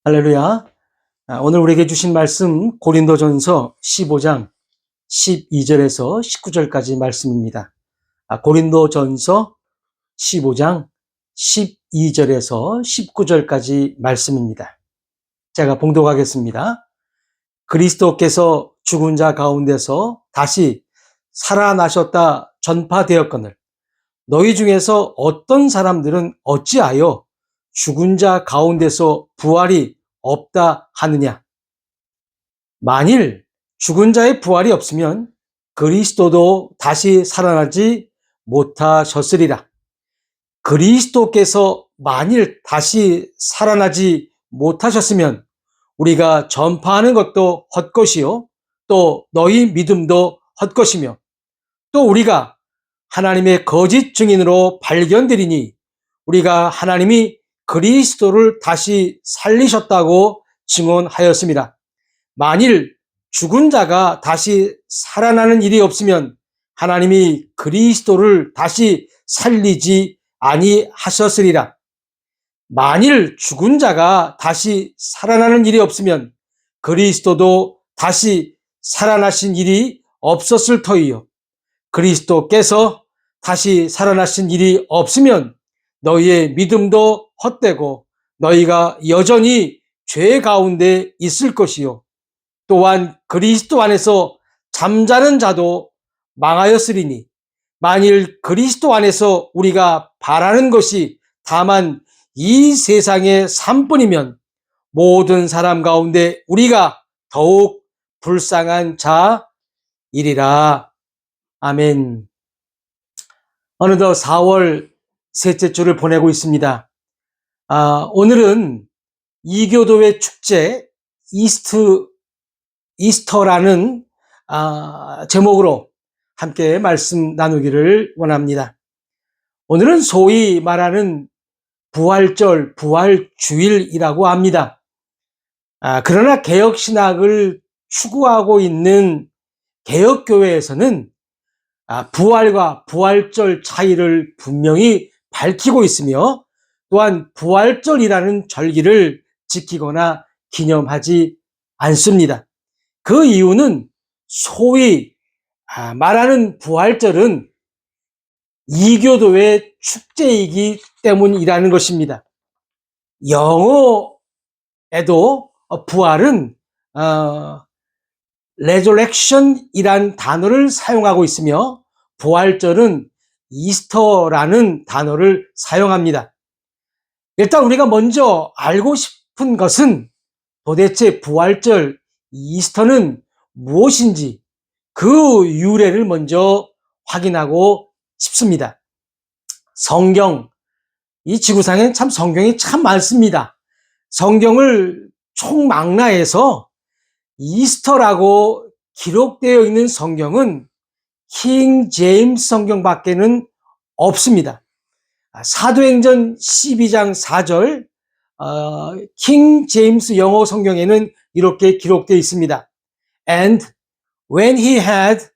할렐루야. 오늘 우리에게 주신 말씀 고린도전서 15장 12절에서 19절까지 말씀입니다. 고린도전서 15장 12절에서 19절까지 말씀입니다. 제가 봉독하겠습니다. 그리스도께서 죽은 자 가운데서 다시 살아나셨다 전파되었거늘 너희 중에서 어떤 사람들은 어찌하여 죽은 자 가운데서 부활이 없다 하느냐? 만일 죽은 자의 부활이 없으면 그리스도도 다시 살아나지 못하셨으리라. 그리스도께서 만일 다시 살아나지 못하셨으면 우리가 전파하는 것도 헛것이요, 또 너희 믿음도 헛것이며, 또 우리가 하나님의 거짓 증인으로 발견되리니 우리가 하나님이 그리스도를 다시 살리셨다고 증언하였습니다. 만일 죽은 자가 다시 살아나는 일이 없으면 하나님이 그리스도를 다시 살리지 아니하셨으리라. 만일 죽은 자가 다시 살아나는 일이 없으면 그리스도도 다시 살아나신 일이 없었을 터이요. 그리스도께서 다시 살아나신 일이 없으면 너희의 믿음도 헛되고 너희가 여전히 죄 가운데 있을 것이요. 또한 그리스도 안에서 잠자는 자도 망하였으리니 만일 그리스도 안에서 우리가 바라는 것이 다만 이 세상의 삶뿐이면 모든 사람 가운데 우리가 더욱 불쌍한 자이리라. 아멘. 어느덧 4월 셋째 주를 보내고 있습니다. 오늘은 이교도의 축제 이스터라는 제목으로 함께 말씀 나누기를 원합니다. 오늘은 소위 말하는 부활절, 부활주일이라고 합니다. 그러나 개혁신학을 추구하고 있는 개혁교회에서는 부활과 부활절 차이를 분명히 밝히고 있으며 또한 부활절이라는 절기를 지키거나 기념하지 않습니다. 그 이유는 소위 말하는 부활절은 이교도의 축제이기 때문이라는 것입니다. 영어에도 부활은 resurrection이란 단어를 사용하고 있으며 부활절은 이스터라는 단어를 사용합니다. 일단 우리가 먼저 알고 싶은 것은 도대체 부활절, 이스터는 무엇인지 그 유래를 먼저 확인하고 싶습니다. 이 지구상엔 참 성경이 참 많습니다. 성경을 총망라해서 이스터라고 기록되어 있는 성경은 킹 제임스 성경밖에는 없습니다. 사도행전 12장 4절 킹 제임스 영어 성경에는 이렇게 기록되어 있습니다. And when he had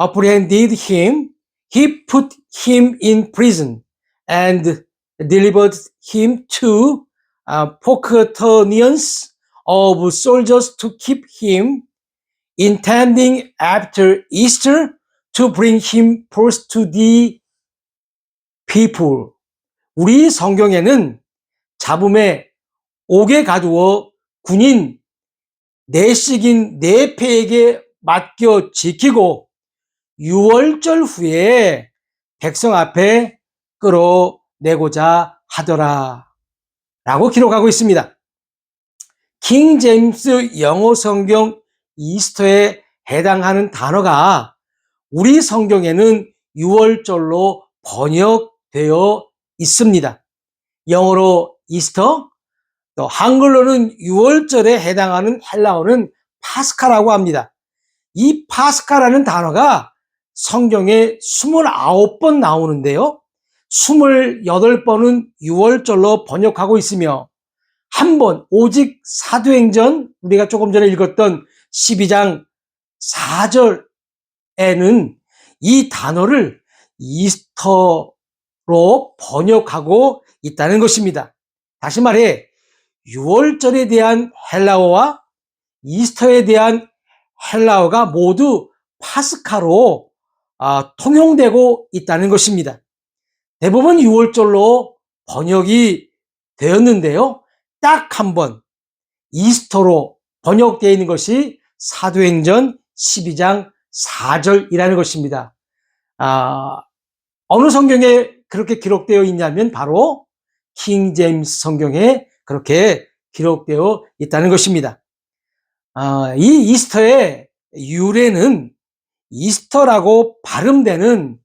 apprehended him, he put him in prison and delivered him to Pocatonians of soldiers to keep him, intending after Easter to bring him forth to the people. 우리 성경에는 잡음에 옥에 가두어 군인 내식인 내패에게 맡겨 지키고 6월절 후에 백성 앞에 끌어내고자 하더라 라고 기록하고 있습니다. 킹 제임스 영어 성경 이스터에 해당하는 단어가 우리 성경에는 6월절로 번역되어 있습니다. 영어로 이스터, 또 한글로는 6월절에 해당하는 헬라어는 파스카라고 합니다. 이 파스카라는 단어가 성경에 29번 나오는데요. 28번은 6월절로 번역하고 있으며 한 번 오직 사도행전 우리가 조금 전에 읽었던 12장 4절에는 이 단어를 이스터로 번역하고 있다는 것입니다. 다시 말해 유월절에 대한 헬라어와 이스터에 대한 헬라어가 모두 파스카로 통용되고 있다는 것입니다. 대부분 유월절로 번역이 되었는데요. 딱 한 번 이스터로 번역되어 있는 것이 사도행전 12장 4절이라는 것입니다. 어느 성경에 그렇게 기록되어 있냐면 바로 킹 제임스 성경에 그렇게 기록되어 있다는 것입니다. 이 이스터의 유래는 이스터라고 발음되는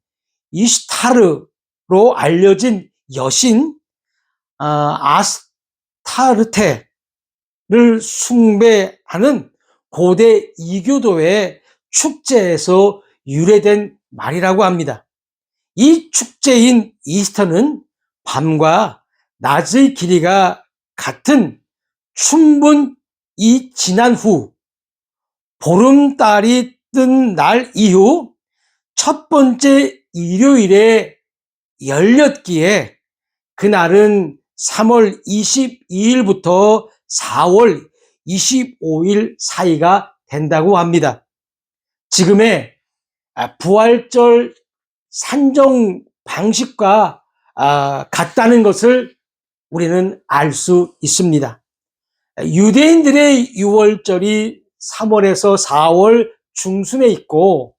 이슈타르로 알려진 여신 아스타르테를 숭배하는 고대 이교도의 축제에서 유래된 말이라고 합니다. 이 축제인 이스터는 밤과 낮의 길이가 같은 춘분이 지난 후 보름달이 뜬 날 이후 첫 번째 일요일에 열렸기에 그날은 3월 22일부터 4월 25일 사이가 된다고 합니다. 지금의 부활절 산정 방식과 같다는 것을 우리는 알 수 있습니다. 유대인들의 유월절이 3월에서 4월 중순에 있고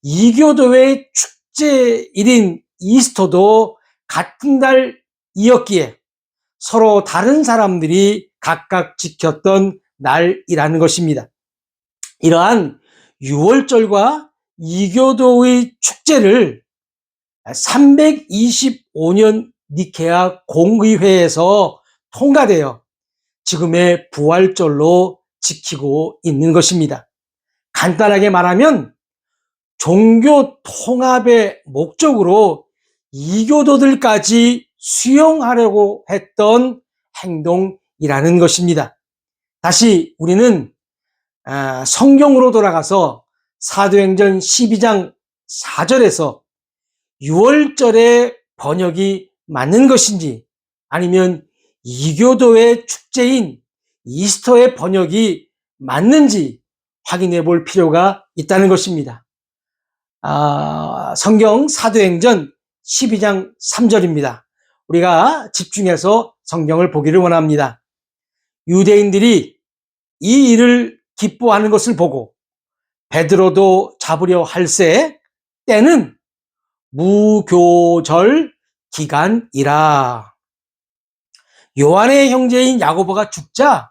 이교도의 축제일인 이스터도 같은 달이었기에 서로 다른 사람들이 각각 지켰던 날이라는 것입니다. 이러한 유월절과 이교도의 축제를 325년 니케아 공의회에서 통과되어 지금의 부활절로 지키고 있는 것입니다. 간단하게 말하면 종교 통합의 목적으로 이교도들까지 수용하려고 했던 행동이라는 것입니다. 다시 우리는 성경으로 돌아가서 사도행전 12장 4절에서 유월절의 번역이 맞는 것인지 아니면 이교도의 축제인 이스터의 번역이 맞는지 확인해 볼 필요가 있다는 것입니다. 성경 사도행전 12장 3절입니다. 우리가 집중해서 성경을 보기를 원합니다. 유대인들이 이 일을 기뻐하는 것을 보고 베드로도 잡으려 할새 때는 무교절 기간이라. 요한의 형제인 야고보가 죽자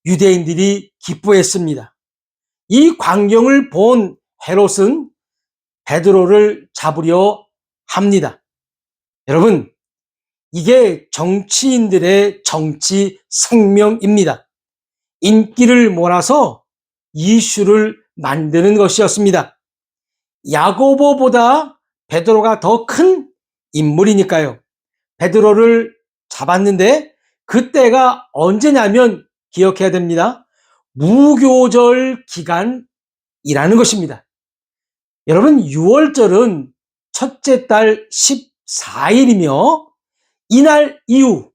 유대인들이 기뻐했습니다. 이 광경을 본 헤롯은 베드로를 잡으려 합니다. 여러분, 이게 정치인들의 정치 생명입니다. 인기를 몰아서 이슈를 만드는 것이었습니다. 야고보보다 베드로가 더 큰 인물이니까요. 베드로를 잡았는데 그때가 언제냐면 기억해야 됩니다. 무교절 기간이라는 것입니다. 여러분, 유월절은 첫째 달 14일이며 이날 이후,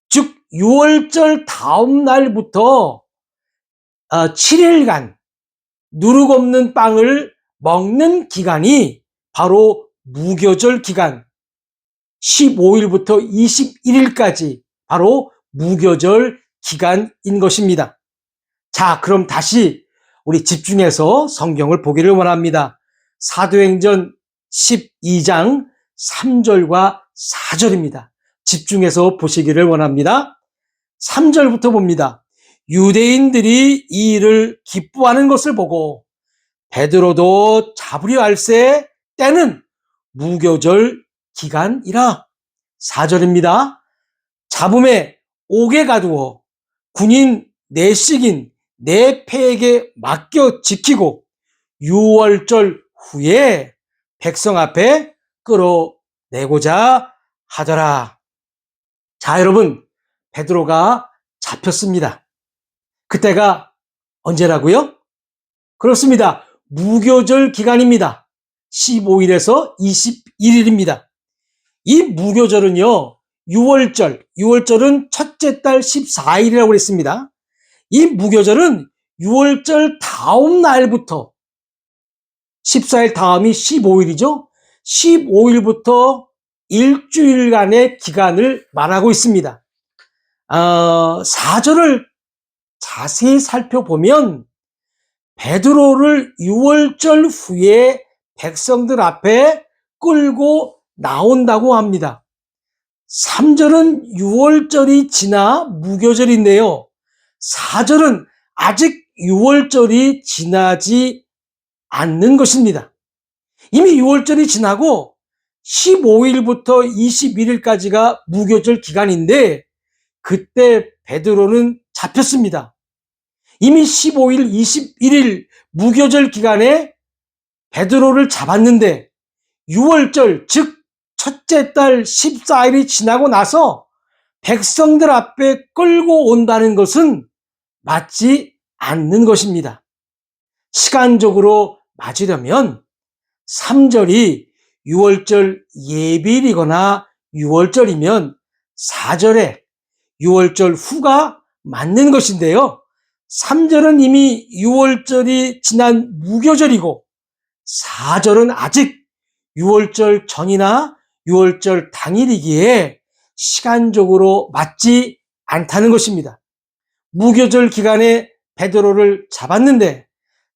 즉 유월절 다음 날부터 7일간 누룩 없는 빵을 먹는 기간이 바로 무교절 기간, 15일부터 21일까지 바로 무교절 기간인 것입니다. 자, 그럼 다시 우리 집중해서 성경을 보기를 원합니다. 사도행전 12장 3절과 4절입니다. 집중해서 보시기를 원합니다. 3절부터 봅니다. 유대인들이 이 일을 기뻐하는 것을 보고 베드로도 잡으려 할새 때는 무교절 기간이라. 4절입니다. 잡음에 옥에 가두어 군인 내식인 내 패에게 맡겨 지키고 유월절 후에 백성 앞에 끌어내고자 하더라. 자, 여러분, 베드로가 잡혔습니다. 그때가 언제라고요? 그렇습니다. 무교절 기간입니다. 15일에서 21일입니다. 이 무교절은요, 유월절은 첫째 달 14일이라고 그랬습니다. 이 무교절은 유월절 다음 날부터 14일 다음이 15일이죠. 15일부터 일주일간의 기간을 말하고 있습니다. 사절을 자세히 살펴보면 베드로를 유월절 후에 백성들 앞에 끌고 나온다고 합니다. 3절은 유월절이 지나 무교절인데요. 4절은 아직 유월절이 지나지 않는 것입니다. 이미 유월절이 지나고 15일부터 21일까지가 무교절 기간인데 그때 베드로는 잡혔습니다. 이미 15일, 21일 무교절 기간에 베드로를 잡았는데 유월절, 즉 첫째 달 14일이 지나고 나서 백성들 앞에 끌고 온다는 것은 맞지 않는 것입니다. 시간적으로 맞으려면 3절이 유월절 예비일이거나 유월절이면 4절에 유월절 후가 맞는 것인데요. 3절은 이미 유월절이 지난 무교절이고 4절은 아직 유월절 전이나 유월절 당일이기에 시간적으로 맞지 않다는 것입니다. 무교절 기간에 베드로를 잡았는데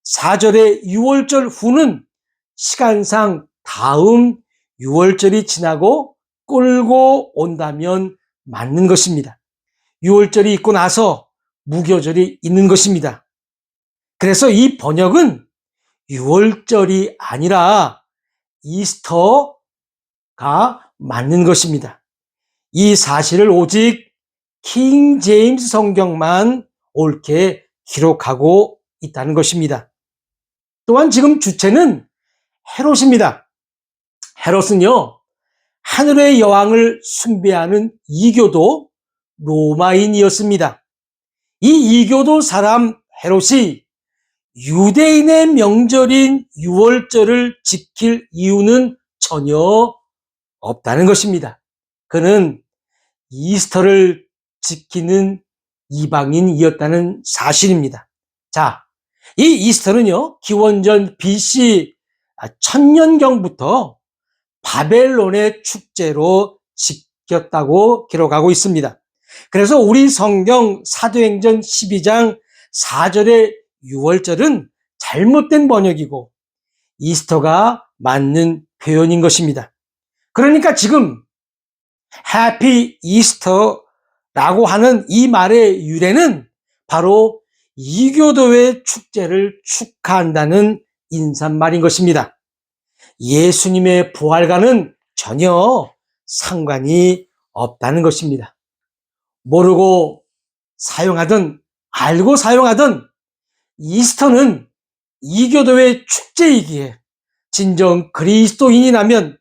4절의 유월절 후는 시간상 다음 유월절이 지나고 끌고 온다면 맞는 것입니다. 유월절이 있고 나서 무교절이 있는 것입니다. 그래서 이 번역은 유월절이 아니라 이스터가 맞는 것입니다. 이 사실을 오직 킹 제임스 성경만 옳게 기록하고 있다는 것입니다. 또한 지금 주체는 헤롯입니다. 헤롯은요, 하늘의 여왕을 숭배하는 이교도 로마인이었습니다. 이 이교도 사람 헤롯이 유대인의 명절인 유월절을 지킬 이유는 전혀 없다는 것입니다. 그는 이스터를 지키는 이방인이었다는 사실입니다. 자, 이 이스터는요, 기원전 BC 1000년경부터 바벨론의 축제로 지켰다고 기록하고 있습니다. 그래서 우리 성경 사도행전 12장 4절의 유월절은 잘못된 번역이고 이스터가 맞는 표현인 것입니다. 그러니까 지금 해피 이스터라고 하는 이 말의 유래는 바로 이교도의 축제를 축하한다는 인사말인 것입니다. 예수님의 부활과는 전혀 상관이 없다는 것입니다. 모르고 사용하든 알고 사용하든 이스터는 이교도의 축제이기에 진정 그리스도인이라면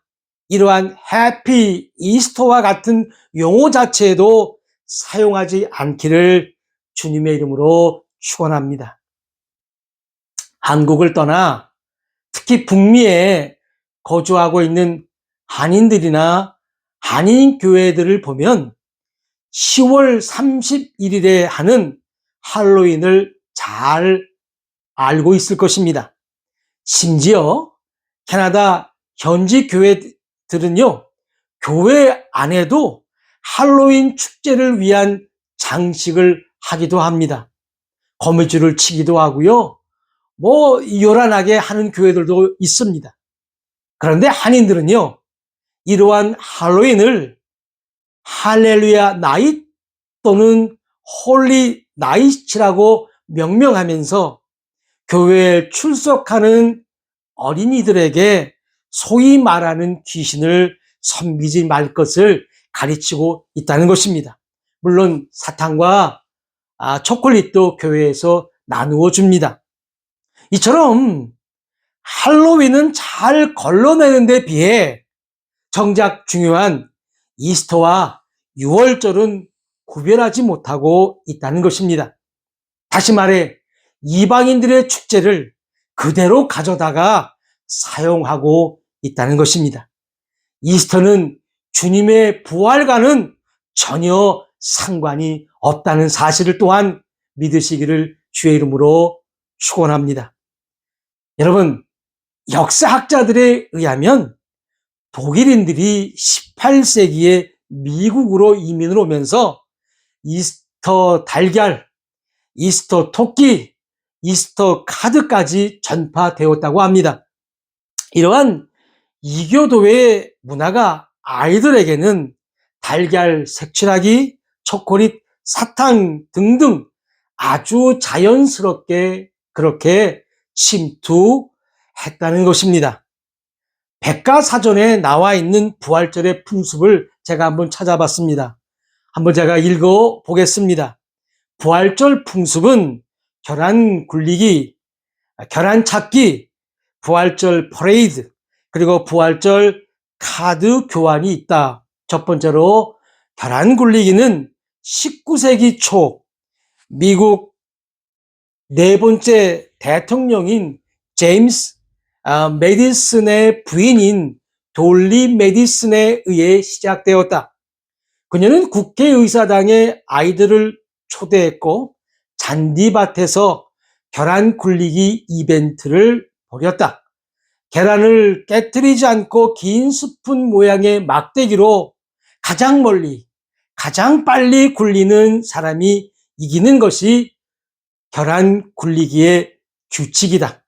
이러한 해피 이스터와 같은 용어 자체에도 사용하지 않기를 주님의 이름으로 축원합니다. 한국을 떠나 특히 북미에 거주하고 있는 한인들이나 한인 교회들을 보면 10월 31일에 하는 할로윈을 잘 알고 있을 것입니다. 심지어 캐나다 현지 교회들은요, 교회 안에도 할로윈 축제를 위한 장식을 하기도 합니다. 거미줄을 치기도 하고요, 요란하게 하는 교회들도 있습니다. 그런데 한인들은요, 이러한 할로윈을 할렐루야 나잇 또는 홀리 나잇이라고 명명하면서 교회에 출석하는 어린이들에게 소위 말하는 귀신을 섬기지 말 것을 가르치고 있다는 것입니다. 물론 사탕과 초콜릿도 교회에서 나누어 줍니다. 이처럼 할로윈은 잘 걸러내는 데 비해 정작 중요한 이스터와 유월절은 구별하지 못하고 있다는 것입니다. 다시 말해 이방인들의 축제를 그대로 가져다가 사용하고 있다는 것입니다. 이스터는 주님의 부활과는 전혀 상관이 없다는 사실을 또한 믿으시기를 주의 이름으로 축원합니다. 여러분, 역사학자들에 의하면 독일인들이 18세기에 미국으로 이민을 오면서 이스터 달걀, 이스터 토끼, 이스터 카드까지 전파되었다고 합니다. 이러한 이교도의 문화가 아이들에게는 달걀 색칠하기, 초콜릿, 사탕 등등 아주 자연스럽게 그렇게 침투했다는 것입니다. 백과사전에 나와 있는 부활절의 풍습을 제가 한번 찾아봤습니다. 한번 제가 읽어 보겠습니다. 부활절 풍습은 계란 굴리기, 계란 찾기, 부활절 퍼레이드, 그리고 부활절 카드 교환이 있다. 첫 번째로 계란 굴리기는 19세기 초 미국 네 번째 대통령인 제임스 메디슨의 부인인 돌리 메디슨에 의해 시작되었다. 그녀는 국회의사당에 아이들을 초대했고 잔디밭에서 계란 굴리기 이벤트를 벌였다. 계란을 깨트리지 않고 긴 스푼 모양의 막대기로 가장 멀리, 가장 빨리 굴리는 사람이 이기는 것이 계란 굴리기의 규칙이다.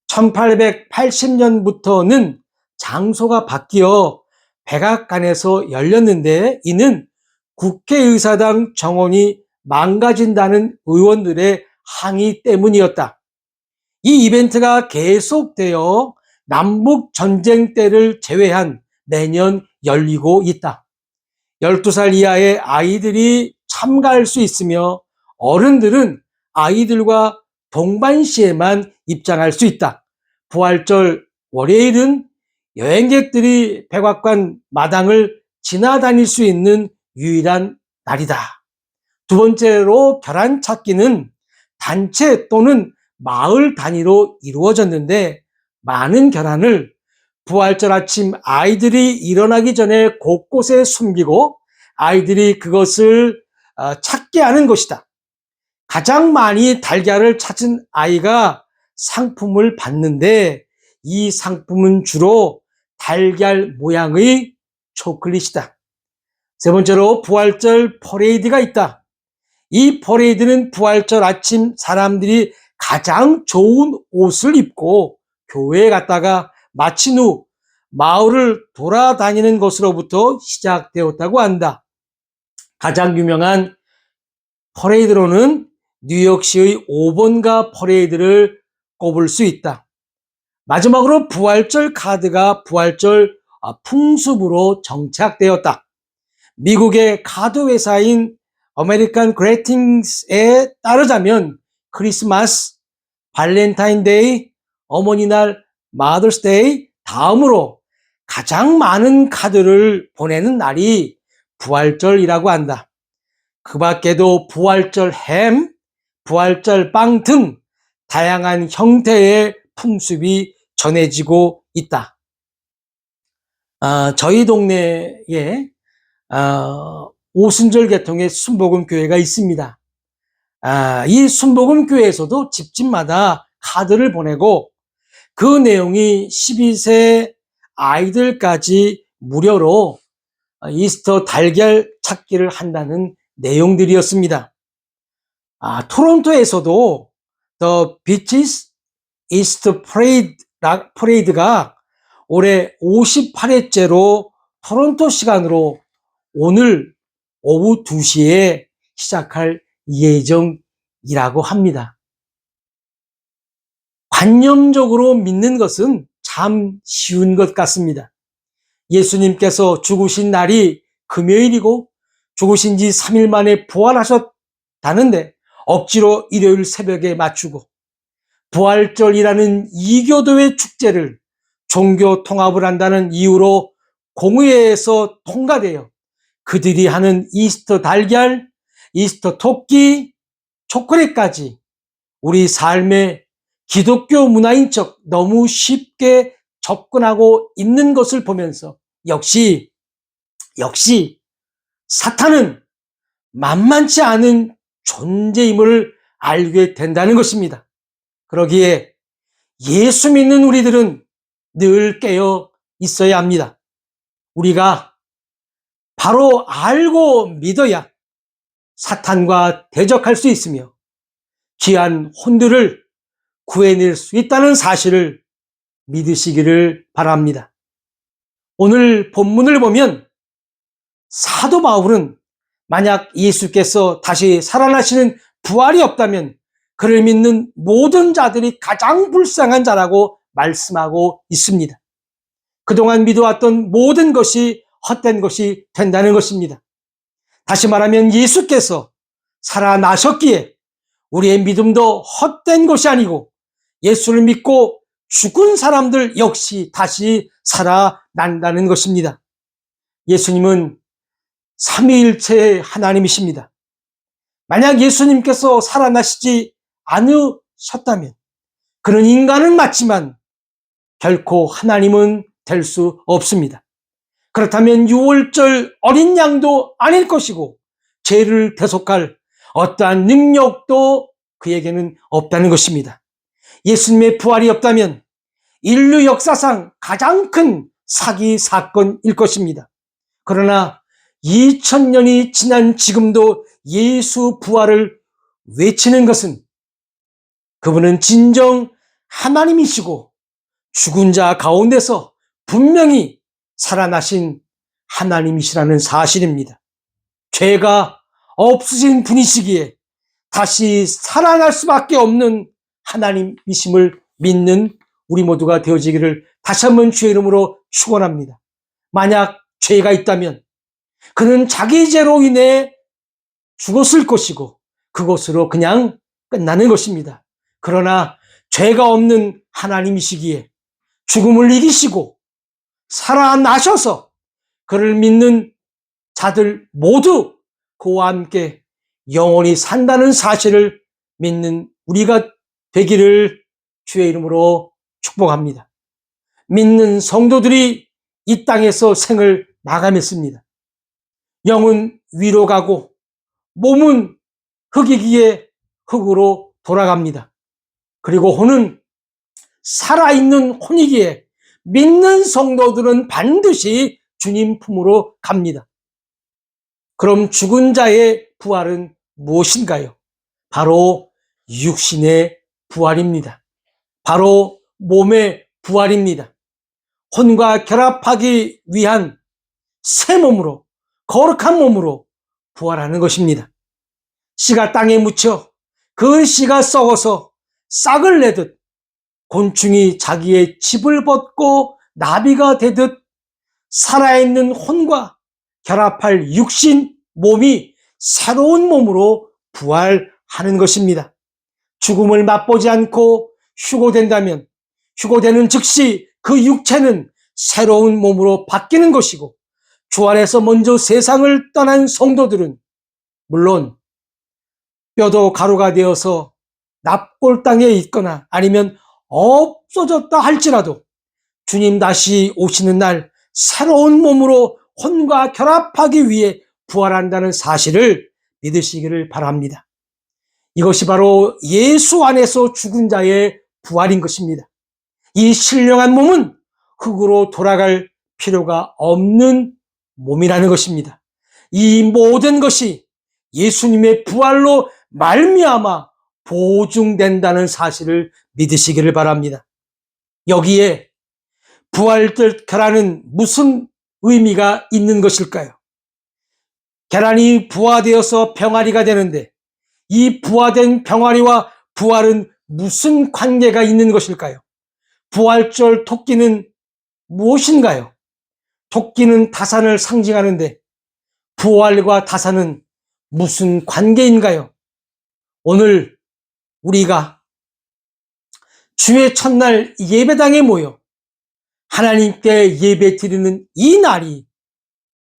1880년부터는 장소가 바뀌어 백악관에서 열렸는데 이는 국회의사당 정원이 망가진다는 의원들의 항의 때문이었다. 이 이벤트가 계속되어 남북 전쟁 때를 제외한 매년 열리고 있다. 12살 이하의 아이들이 참가할 수 있으며 어른들은 아이들과 동반시에만 입장할 수 있다. 부활절 월요일은 여행객들이 백악관 마당을 지나다닐 수 있는 유일한 날이다. 두 번째로 계란 찾기는 단체 또는 마을 단위로 이루어졌는데 많은 계란을 부활절 아침 아이들이 일어나기 전에 곳곳에 숨기고 아이들이 그것을 찾게 하는 것이다. 가장 많이 달걀을 찾은 아이가 상품을 받는데 이 상품은 주로 달걀 모양의 초콜릿이다. 세 번째로 부활절 퍼레이드가 있다. 이 퍼레이드는 부활절 아침 사람들이 가장 좋은 옷을 입고 교회에 갔다가 마친 후 마을을 돌아다니는 것으로부터 시작되었다고 한다. 가장 유명한 퍼레이드로는 뉴욕시의 5번가 퍼레이드를 꼽을 수 있다. 마지막으로 부활절 카드가 부활절 풍습으로 정착되었다. 미국의 카드 회사인 아메리칸 그리팅스에 따르자면 크리스마스, 발렌타인데이, 어머니날, 마더스데이 다음으로 가장 많은 카드를 보내는 날이 부활절이라고 한다. 그 밖에도 부활절 햄, 부활절 빵 등 다양한 형태의 풍습이 전해지고 있다. 저희 동네에 오순절 계통의 순복음교회가 있습니다. 이 순복음교회에서도 집집마다 카드를 보내고 그 내용이 12세 아이들까지 무료로 이스터 달걀 찾기를 한다는 내용들이었습니다. 토론토에서도 The Beaches Easter Parade가 올해 58회째로 토론토 시간으로 오늘 오후 2시에 시작할 예정이라고 합니다. 관념적으로 믿는 것은 참 쉬운 것 같습니다. 예수님께서 죽으신 날이 금요일이고 죽으신 지 3일 만에 부활하셨다는데 억지로 일요일 새벽에 맞추고 부활절이라는 이교도의 축제를 종교 통합을 한다는 이유로 공의회에서 통과되어 그들이 하는 이스터 달걀, 이스터 토끼, 초콜릿까지 우리 삶의 기독교 문화인 척 너무 쉽게 접근하고 있는 것을 보면서 역시 사탄은 만만치 않은 존재임을 알게 된다는 것입니다. 그러기에 예수 믿는 우리들은 늘 깨어 있어야 합니다. 우리가 바로 알고 믿어야 사탄과 대적할 수 있으며 귀한 혼들을 구해낼 수 있다는 사실을 믿으시기를 바랍니다. 오늘 본문을 보면 사도 바울은 만약 예수께서 다시 살아나시는 부활이 없다면 그를 믿는 모든 자들이 가장 불쌍한 자라고 말씀하고 있습니다. 그동안 믿어왔던 모든 것이 헛된 것이 된다는 것입니다. 다시 말하면 예수께서 살아나셨기에 우리의 믿음도 헛된 것이 아니고 예수를 믿고 죽은 사람들 역시 다시 살아난다는 것입니다. 예수님은 삼위일체의 하나님이십니다. 만약 예수님께서 살아나시지 않으셨다면 그는 인간은 맞지만 결코 하나님은 될 수 없습니다. 그렇다면 유월절 어린 양도 아닐 것이고 죄를 대속할 어떠한 능력도 그에게는 없다는 것입니다. 예수님의 부활이 없다면 인류 역사상 가장 큰 사기 사건일 것입니다. 그러나 2000년이 지난 지금도 예수 부활을 외치는 것은 그분은 진정 하나님이시고 죽은 자 가운데서 분명히 살아나신 하나님이시라는 사실입니다. 죄가 없으신 분이시기에 다시 살아날 수밖에 없는 하나님이심을 믿는 우리 모두가 되어지기를 다시 한번 주의 이름으로 축원합니다. 만약 죄가 있다면 그는 자기 죄로 인해 죽었을 것이고 그것으로 그냥 끝나는 것입니다. 그러나 죄가 없는 하나님이시기에 죽음을 이기시고 살아나셔서 그를 믿는 자들 모두 그와 함께 영원히 산다는 사실을 믿는 우리가 되기를 주의 이름으로 축복합니다. 믿는 성도들이 이 땅에서 생을 마감했습니다. 영은 위로 가고 몸은 흙이기에 흙으로 돌아갑니다. 그리고 혼은 살아있는 혼이기에 믿는 성도들은 반드시 주님 품으로 갑니다. 그럼 죽은 자의 부활은 무엇인가요? 바로 육신의 부활입니다. 바로 몸의 부활입니다. 혼과 결합하기 위한 새 몸으로, 거룩한 몸으로 부활하는 것입니다. 씨가 땅에 묻혀 그 씨가 썩어서 싹을 내듯 곤충이 자기의 집을 벗고 나비가 되듯 살아있는 혼과 결합할 육신, 몸이 새로운 몸으로 부활하는 것입니다. 죽음을 맛보지 않고 휴고된다면 휴고되는 즉시 그 육체는 새로운 몸으로 바뀌는 것이고 주 안에서 먼저 세상을 떠난 성도들은 물론 뼈도 가루가 되어서 납골당에 있거나 아니면 없어졌다 할지라도 주님 다시 오시는 날 새로운 몸으로 혼과 결합하기 위해 부활한다는 사실을 믿으시기를 바랍니다. 이것이 바로 예수 안에서 죽은 자의 부활인 것입니다. 이 신령한 몸은 흙으로 돌아갈 필요가 없는 몸이라는 것입니다. 이 모든 것이 예수님의 부활로 말미암아 보증된다는 사실을 믿으시기를 바랍니다. 여기에 부활절 계란은 무슨 의미가 있는 것일까요? 계란이 부화되어서 병아리가 되는데 이 부화된 병아리와 부활은 무슨 관계가 있는 것일까요? 부활절 토끼는 무엇인가요? 토끼는 다산을 상징하는데 부활과 다산은 무슨 관계인가요? 오늘 우리가 주의 첫날 예배당에 모여 하나님께 예배 드리는 이 날이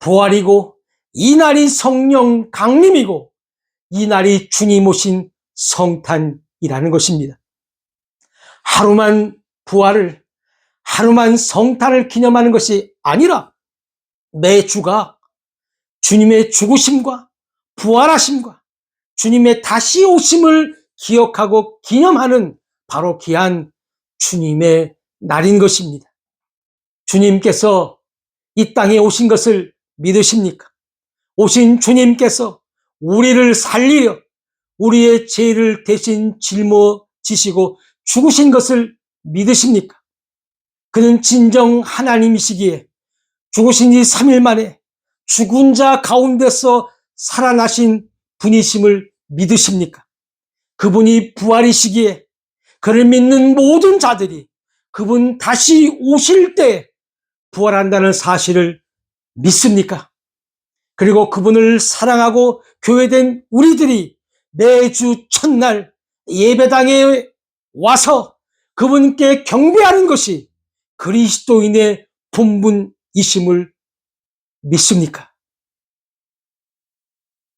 부활이고 이 날이 성령 강림이고 이 날이 주님 오신 성탄이라는 것입니다. 하루만 부활을 하루만 성탄을 기념하는 것이 아니라 매주가 주님의 죽으심과 부활하심과 주님의 다시 오심을 기억하고 기념하는 바로 귀한 주님의 날인 것입니다. 주님께서 이 땅에 오신 것을 믿으십니까? 오신 주님께서 우리를 살리려 우리의 죄를 대신 짊어지시고 죽으신 것을 믿으십니까? 그는 진정 하나님이시기에 죽으신 지 3일 만에 죽은 자 가운데서 살아나신 분이심을 믿으십니까? 그분이 부활이시기에 그를 믿는 모든 자들이 그분 다시 오실 때 부활한다는 사실을 믿습니까? 그리고 그분을 사랑하고 교회된 우리들이 매주 첫날 예배당에 와서 그분께 경배하는 것이 그리스도인의 본분이심을 믿습니까?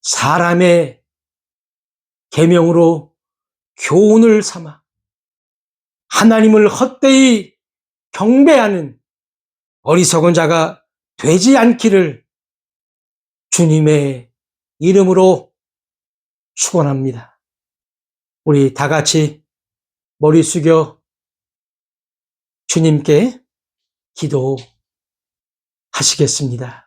사람의 계명으로 교훈을 삼아 하나님을 헛되이 경배하는 어리석은 자가 되지 않기를 주님의 이름으로 축원합니다. 우리 다 같이 머리 숙여 주님께 기도하시겠습니다.